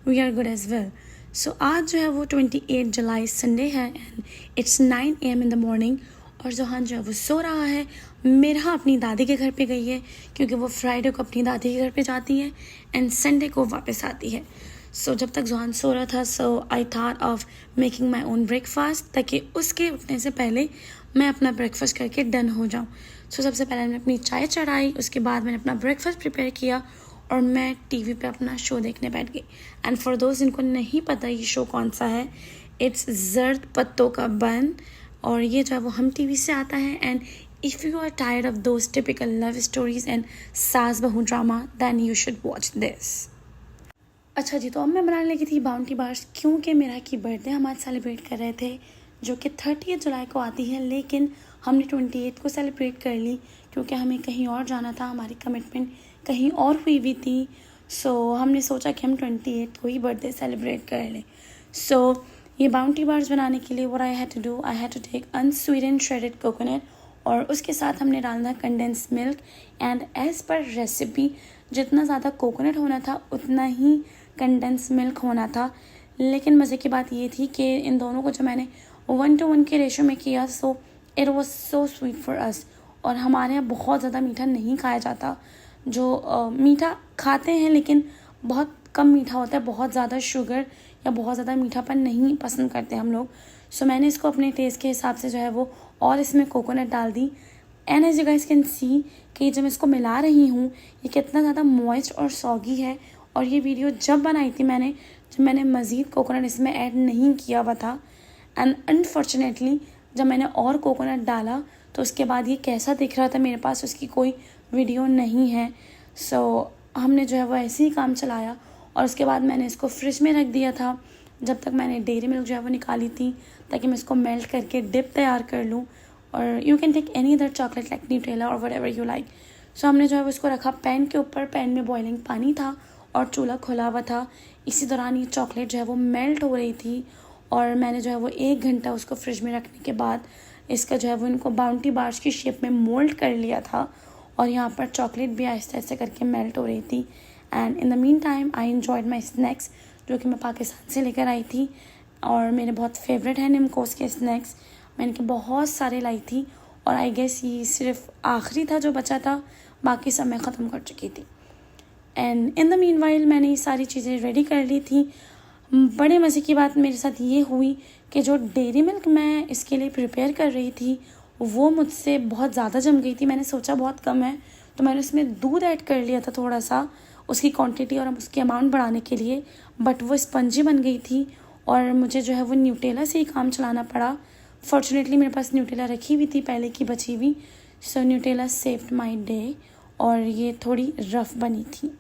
We are good as well. So आज जो है वो 28 जुलाई संडे है and it's 9 AM in the morning. और जोहान जो है वो सो रहा है। मेरा अपनी दादी के घर पे गई है क्योंकि वो फ्राइडे को अपनी दादी के घर पे जाती है एंड संडे को वापस आती है। सो जब तक जोहान सो रहा था so I thought of making my own breakfast ताकि उसके उठने से पहले मैं अपना ब्रेकफास्ट करके डन हो जाऊँ। सो सबसे पहले मैंने अपनी चाय चढ़ाई, उसके बाद मैंने अपना ब्रेकफास्ट प्रिपेयर किया और मैं टीवी पे अपना शो देखने बैठ गई। एंड फॉर दोस्त जिनको नहीं पता ये शो कौन सा है, इट्स जर्द पत्तों का बन। और ये जो है वो हम टीवी से आता है। And if you are tired of those typical love stories and saas bahu drama then you should watch this. अच्छा जी, तो अब मैं बनाने लगी थी बाउंटी बार्स क्योंकि मेरा की बर्थडे हम आज सेलिब्रेट कर रहे थे जो कि 30 जुलाई को आती है, लेकिन हमने 28 को सेलिब्रेट कर ली क्योंकि हमें कहीं और जाना था, हमारी कमिटमेंट कहीं और हुई हुई थी। सो हमने सोचा कि हम 28 को ही बर्थडे सेलिब्रेट कर लें। सो ये बाउंटी बार्स बनाने के लिए what I had to do, I had to take unsweetened shredded coconut और उसके साथ हमने डालना condensed milk. And as per recipe जितना ज़्यादा कोकोनट होना था उतना ही कंडेंस मिल्क होना था। लेकिन मज़े की बात ये थी कि इन दोनों को जो मैंने 1:1 के रेशो में किया so it was so sweet for us. और हमारे यहाँ बहुत ज़्यादा मीठा नहीं खाया जाता, जो मीठा खाते हैं लेकिन बहुत कम मीठा होता है, बहुत ज़्यादा शुगर या बहुत ज़्यादा मीठापन नहीं पसंद करते हम लोग। सो मैंने इसको अपने टेस्ट के हिसाब से जो है वो और इसमें कोकोनट डाल दी। And as you guys can see कि जब मैं इसको मिला रही हूँ ये कितना ज़्यादा मॉइस्ट और सॉगी है। और ये वीडियो जब बनाई थी मैंने, जब मैंने मज़ीद कोकोनट इसमें ऐड नहीं किया हुआ था। एंड अनफॉर्चुनेटली जब मैंने और कोकोनट डाला तो उसके बाद ये कैसा दिख रहा था मेरे पास उसकी कोई वीडियो नहीं है। सो हमने जो है वो ऐसे ही काम चलाया और उसके बाद मैंने इसको फ्रिज में रख दिया था जब तक मैंने डेयरी मिल्क जो है वो निकाली थी ताकि मैं इसको मेल्ट करके डिप तैयार कर लूँ। और you can take any other chocolate like Nutella और व्हाटएवर यू लाइक। सो हमने जो है वो इसको रखा पैन के ऊपर। पैन में बॉइलिंग पानी था और चूल्हा खुला हुआ था। इसी दौरान ये चॉकलेट जो है वो मेल्ट हो रही थी और मैंने जो है वो 1 घंटा उसको फ्रिज में रखने के बाद इसका जो है वो इनको बाउंटी बार्स की शेप में मोल्ड कर लिया था। और यहाँ पर चॉकलेट भी आहिस्ते आहिस्ते करके मेल्ट हो रही थी। And in the mean time I enjoyed my snacks जो कि मैं पाकिस्तान से लेकर आई थी और मेरे बहुत फेवरेट हैं निमकोस के स्नैक्स। मैंने इनके बहुत सारे लाई थी और आई गेस ये सिर्फ आखिरी था जो बचा था, बाकी सब मैं ख़त्म कर चुकी थी। And in the mean while मैंने ये सारी चीज़ें रेडी कर ली थी। बड़े मज़े की बात मेरे साथ ये हुई कि जो डेयरी मिल्क मैं इसके लिए प्रिपेयर कर रही थी वो मुझसे बहुत ज़्यादा जम गई थी। मैंने सोचा बहुत कम है तो मैंने उसमें दूध ऐड कर लिया था थोड़ा सा, उसकी क्वांटिटी और उसकी अमाउंट बढ़ाने के लिए, बट वो स्पंजी बन गई थी और मुझे जो है वो न्यूटेला से ही काम चलाना पड़ा। फॉर्चुनेटली मेरे पास न्यूटेला रखी हुई थी पहले की बची हुई। सो न्यूटेला सेव्ड माय डे और ये थोड़ी रफ़ बनी थी।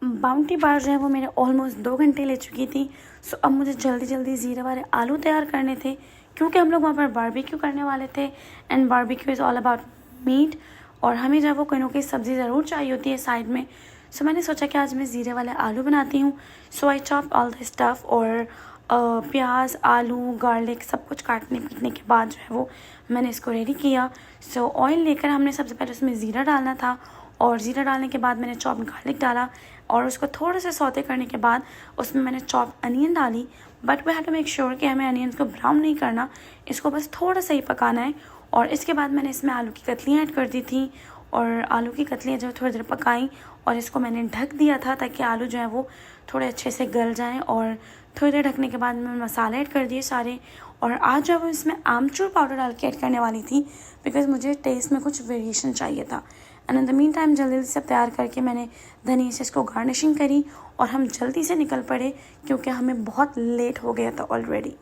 बाउंटी बार जो है वो मेरे ऑलमोस्ट 2 घंटे ले चुकी थी। सो अब मुझे जल्दी जल्दी ज़ीरे वाले आलू तैयार करने थे क्योंकि हम लोग वहाँ पर बारबेक्यू करने वाले थे and barbecue is all about meat और हमें जो है वो कोई ना कोई सब्ज़ी ज़रूर चाहिए होती है साइड में। सो मैंने सोचा कि आज मैं ज़ीरे वाले आलू बनाती हूँ। So I chop all the stuff और प्याज, आलू, गार्लिक सब कुछ काटने पीटने के बाद जो है वो मैंने इसको रेडी किया। सो ऑयल लेकर हमने सबसे पहले उसमें ज़ीरा डालना था और ज़ीरा डालने के बाद मैंने चॉप गार्लिक डाला और उसको थोड़ा सा सौते करने के बाद उसमें मैंने चॉप अनियन डाली। But we have to make sure कि हमें अनियंस को ब्राउन नहीं करना, इसको बस थोड़ा सा ही पकाना है। और इसके बाद मैंने इसमें आलू की कतलियाँ ऐड कर दी थी और आलू की कतलियाँ जो थोड़ी देर पकाई और इसको मैंने ढक दिया था ताकि आलू जो है वो थोड़े अच्छे से गल जाएँ। और थोड़ी देर ढकने के बाद मैं मसाले ऐड कर दिए सारे। और आज जो है वो इसमें आमचूर पाउडर डाल के ऐड करने वाली थी बिकॉज़ मुझे टेस्ट में कुछ वेरिएशन चाहिए था। And in the mean time जल्दी जल्दी सब तैयार करके मैंने धनिया से इसको गार्निशिंग करी और हम जल्दी से निकल पड़े क्योंकि हमें बहुत लेट हो गया था ऑलरेडी।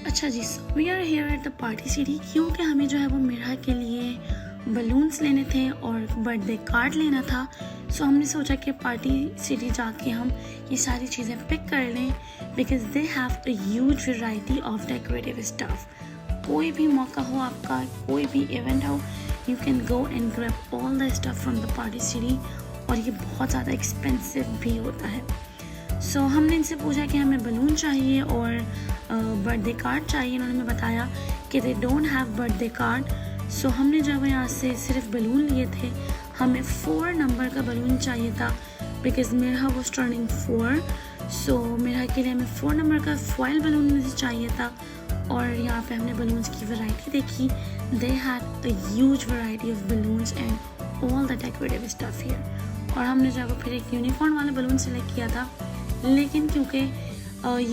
अच्छा जी, we are here at the party city क्योंकि हमें जो है वो मिरा के लिए बलून्स लेने थे और बर्थडे कार्ड लेना था। सो हमने सोचा कि पार्टी सिटी जाके हम ये सारी चीज़ें पिक कर लें because they have a huge variety of decorative stuff. कोई भी मौका हो आपका, कोई भी इवेंट हो, you can go and grab all the stuff from the party city और ये बहुत ज़्यादा एक्सपेंसिव भी होता है। सो हमने इनसे पूछा कि हमें बलून चाहिए और बर्थडे कार्ड चाहिए। इन्होंने हमें बताया कि they don't have birthday card. So हमने जब यहाँ से सिर्फ बलून लिए थे, हमें 4 नंबर का बलून चाहिए था बिकॉज मेरा वॉज टर्निंग 4। सो मेरा के लिए हमें 4 नंबर का फॉइल बलून मुझे चाहिए था। और यहाँ पे हमने बलून्स की वैरायटी देखी। They had a huge variety of balloons and all the decorative stuff here. और हमने जो फिर एक यूनिकॉर्न वाला बलून सेलेक्ट किया था, लेकिन क्योंकि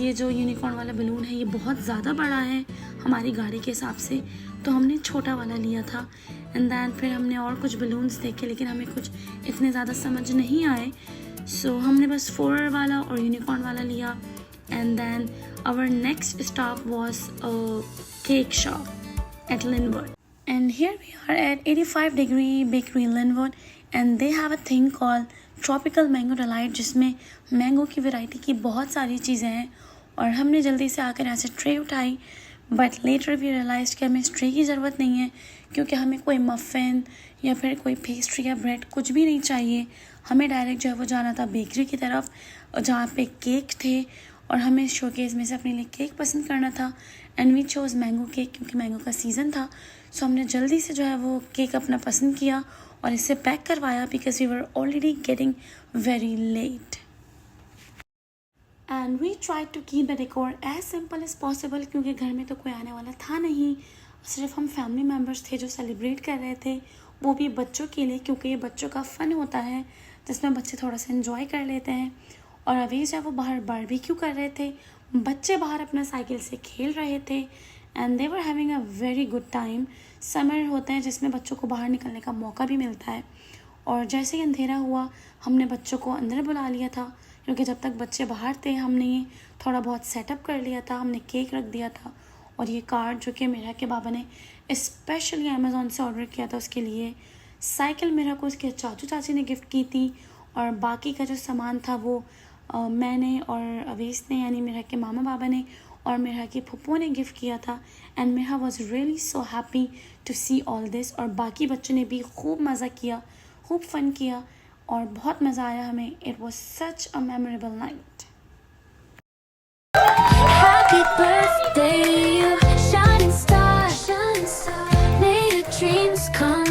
ये जो यूनिकॉर्न वाला बलून है ये बहुत ज़्यादा बड़ा है हमारी गाड़ी के हिसाब से, तो हमने छोटा वाला लिया था। एंड दैन फिर हमने और कुछ बलून्स देखे, लेकिन हमें कुछ इतने ज़्यादा समझ नहीं आए। सो हमने बस 4 वाला और यूनिकॉर्न वाला लिया। And then our next stop was a cake shop at Linwood. And here we are at 85-degree Bakery Linwood, and they have a thing called Tropical Mango Delight, जिसमें मैंगो की वैरायटी की बहुत सारी चीज़ें हैं। और हमने जल्दी से आकर यहाँ से ट्रे उठाई, बट लेटर वी रियलाइज कि हमें इस ट्रे की ज़रूरत नहीं है, क्योंकि हमें कोई मफ़िन या फिर कोई पेस्ट्री या ब्रेड कुछ भी नहीं चाहिए। हमें डायरेक्ट जो है वो जाना था बेकरी की तरफ, जहाँ पे केक थे, और हमें शोकेस में से अपने लिए केक पसंद करना था। And we chose mango cake, क्योंकि मैंगो का सीज़न था। सो हमने जल्दी से जो है वो केक अपना पसंद किया और इसे पैक करवाया, because we were already getting very late. And we try to keep the decor as simple as possible, क्योंकि घर में तो कोई आने वाला था नहीं, सिर्फ हम फैमिली मेम्बर्स थे जो सेलिब्रेट कर रहे थे, वो भी बच्चों के लिए, क्योंकि ये बच्चों का फ़न होता है जिसमें बच्चे थोड़ा सा इन्जॉय कर लेते हैं। और अभी जब वो बाहर बारबेक्यू कर रहे थे, बच्चे बाहर अपना साइकिल से खेल रहे थे, and they were having a very good time. Summer होते हैं जिसमें बच्चों को बाहर निकलने का मौका भी मिलता है। और जैसे ही अंधेरा हुआ, हमने बच्चों को अंदर बुला लिया था, क्योंकि जब तक बच्चे बाहर थे हमने ये थोड़ा बहुत सेटअप कर लिया था। हमने केक रख दिया था, और ये कार्ड जो कि मेरा के बाबा ने स्पेशली अमेज़ॉन से ऑर्डर किया था उसके लिए। साइकिल मेरा को उसके चाचू चाची ने गिफ्ट की थी, और बाकी का जो सामान था वो मैंने और अवीस ने, यानी मेरा के मामा बाबा ने और मेरा की फुप्पो ने गिफ्ट किया था। एंड मेरा was really so happy to see all this. और बाकी बच्चों ने भी खूब मज़ा किया, खूब फन किया, और बहुत मज़ा आया हमें। It was such a memorable night. Happy birthday, you shining star, may your dreams come